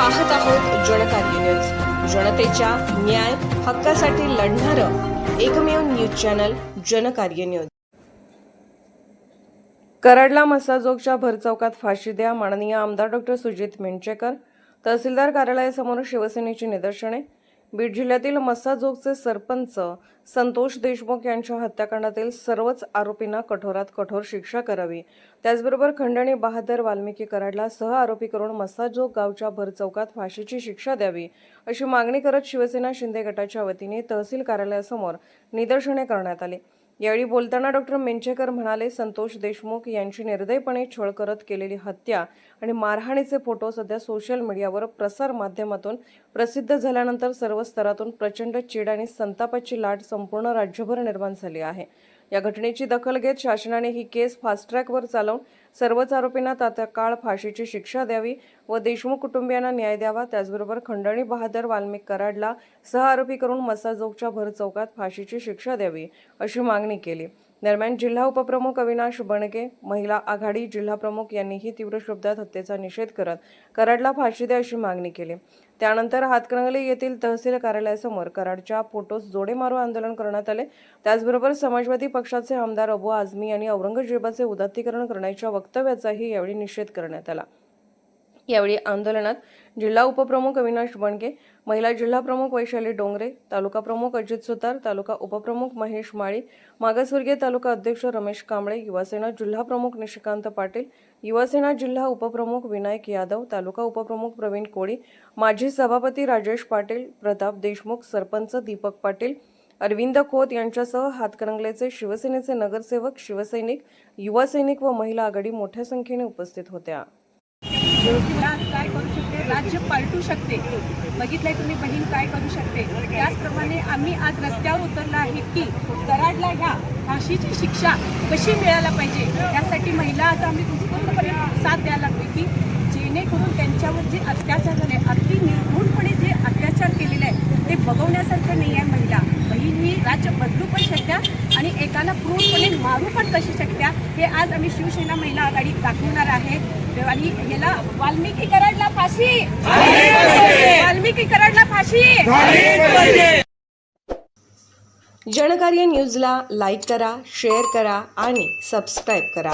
पाहत आहोत जनकार्य न्यूज, जनतेच्या न्याय हक्कासाठी लढणारं एकमेव न्यूज चॅनल जनकार्य न्यूज। कराडला मस्साजोगच्या भरचौकात फाशी द्या, माननीय आमदार डॉ. सुजित मिंचेकर। तहसीलदार कार्यालयासमोर शिवसेनेची निदर्शने। बीड जिल्ह्यातील मस्साजोगचे सरपंच संतोष देशमुख यांच्या हत्याकांडातील सर्वच आरोपींना कठोरात कठोर शिक्षा करावी, त्याचबरोबर खंडणी बहादर वाल्मिकी कराडला सह आरोपी करून मस्साजोग गावच्या भरचौकात फाशीची शिक्षा द्यावी, अशी मागणी करत शिवसेना शिंदे गटाच्या वतीने तहसील कार्यालयासमोर निदर्शने करण्यात आली। यावेळी बोलताना डॉ. मिंचेकर म्हणाले, संतोष देशमुख यांची निर्दयपणे छळ करत केलेली हत्या आणि मारहाणीचे फोटो सध्या सोशल मीडियावर प्रसार माध्यमातून प्रसिद्ध झाल्यानंतर सर्व स्तरातून प्रचंड चीड आणि संतापाची लाट संपूर्ण राज्यभर निर्माण झाली आहे। या घटनेची दखल घेत शासनाने ही केस फास्ट ट्रॅकवर चालवून सर्वच आरोपींना तात्काळ फाशीची शिक्षा द्यावी व देशमुख कुटुंबियांना न्याय द्यावा, त्याचबरोबर खंडणी बहादर वाल्मिक कराडला सह आरोपी करून मस्साजोगच्या भरचौकात फाशीची शिक्षा द्यावी, अशी मागणी केली। दरम्यान जिल्हा उपप्रमुख अविनाश बनगे, महिला आघाडी जिल्हाप्रमुख यांनीही तीव्र शब्दात हत्येचा निषेध करत कराडला फाशी द्या अशी मागणी केली। त्यानंतर हातकणंगले येथील तहसील कार्यालयासमोर कराडच्या फोटोस जोडे मारो आंदोलन करण्यात आले। त्याचबरोबर समाजवादी पक्षाचे आमदार अबू आझमी यांनी औरंगजेबाचे उदात्तीकरण करण्याच्या वक्तव्याचाही यावेळी निषेध करण्यात आला। यावेळी आंदोलनात जिल्हा उपप्रमुख अविनाश बनगे, महिला जिल्हा प्रमुख वैशाली डोंगरे, तालुका प्रमुख अजित सुतार, तालुका उपप्रमुख महेश माळी, मागासवर्गीय तालुका अध्यक्ष रमेश कांबळे, युवासेना जिल्हा प्रमुख निशिकांत पाटील, युवासेना जिल्हा उपप्रमुख विनायक यादव, तालुका उपप्रमुख प्रवीण कोळी, माजी सभापती राजेश पाटील, प्रताप देशमुख, सरपंच दीपक पाटील, अरविंद खोत यांच्यासह हातकणंगलेचे शिवसेनेचे नगरसेवक, शिवसैनिक, युवा सैनिक व महिला आघाडी मोठ्या संख्येने उपस्थित होत्या। काय करू शकते, राज्य पालटू शकते, बघितलंय तुम्ही बहीण काय करू शकते। त्याचप्रमाणे आम्ही आज रस्त्यावर उतरलो आहे की कराडला ह्या फाशीची शिक्षा कशी मिळायला पाहिजे, यासाठी महिला आज आम्ही उत्स्फूर्तपणे साथ द्यायला लागतो की जेणेकरून त्यांच्यावर जे अत्याचार झाले, अगदी निर्घृणपणे जे अत्याचार केलेले आहे ते बघवण्यासारखं नाही आहे। बहीण ही राज्य बदलू पण शकत्या आणि एकाला क्रूरपणे मारू पण कशी शकत्या, हे आज आम्ही शिवसेना महिला आघाडी दाखवणार आहे। आणि याला वाल्मिकी कराडला फाशी, वाल्मिकी कराडला फाशी। जनकार्य न्यूजला लाईक करा, शेअर करा आणि सबस्क्राईब करा।